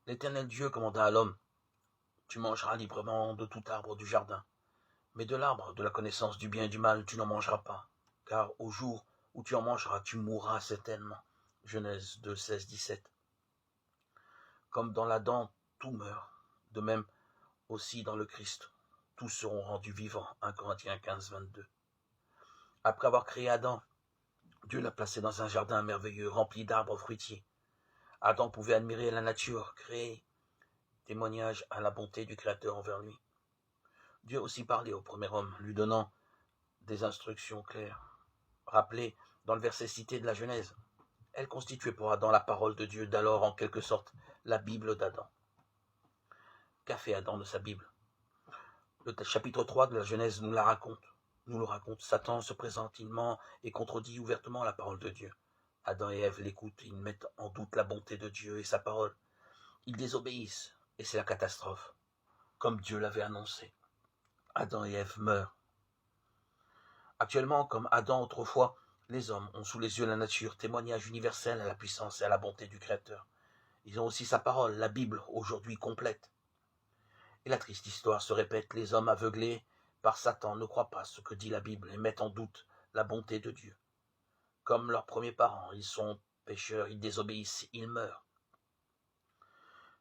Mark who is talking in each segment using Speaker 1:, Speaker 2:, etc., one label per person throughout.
Speaker 1: L'Éternel Dieu commanda à l'homme, tu mangeras librement de tout arbre du jardin, mais de l'arbre de la connaissance du bien et du mal tu n'en mangeras pas, car au jour où tu en mangeras, tu mourras certainement. Genèse 2, 16, 17. Comme dans l'Adam, tout meurt, de même aussi dans le Christ, tous seront rendus vivants. 1 Corinthiens 15, 22. Après avoir créé Adam, Dieu l'a placé dans un jardin merveilleux, rempli d'arbres fruitiers. Adam pouvait admirer la nature créée, témoignage à la bonté du Créateur envers lui. Dieu a aussi parlé au premier homme, lui donnant des instructions claires, rappelées dans le verset cité de la Genèse. Elle constituait pour Adam la parole de Dieu d'alors, en quelque sorte, la Bible d'Adam. Qu'a fait Adam de sa Bible? Le chapitre 3 de la Genèse nous le raconte. Satan se présente, il ment et contredit ouvertement la parole de Dieu. Adam et Ève l'écoutent, ils mettent en doute la bonté de Dieu et sa parole. Ils désobéissent, et c'est la catastrophe, comme Dieu l'avait annoncé. Adam et Ève meurent. Actuellement, comme Adam autrefois, les hommes ont sous les yeux la nature, témoignage universel à la puissance et à la bonté du Créateur. Ils ont aussi sa parole, la Bible, aujourd'hui complète. Et la triste histoire se répète, les hommes aveuglés par Satan ne croient pas ce que dit la Bible et mettent en doute la bonté de Dieu. Comme leurs premiers parents, ils sont pécheurs, ils désobéissent, ils meurent.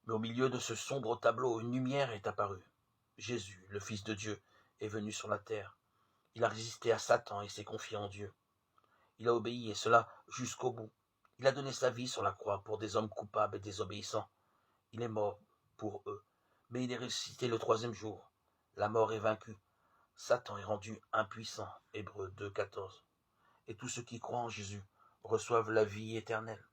Speaker 1: Mais au milieu de ce sombre tableau, une lumière est apparue. Jésus, le Fils de Dieu, est venu sur la terre. Il a résisté à Satan et s'est confié en Dieu. Il a obéi, et cela jusqu'au bout. Il a donné sa vie sur la croix pour des hommes coupables et désobéissants. Il est mort pour eux, mais il est ressuscité le troisième jour. La mort est vaincue. Satan est rendu impuissant. Hébreux 2, 14. Et tous ceux qui croient en Jésus reçoivent la vie éternelle.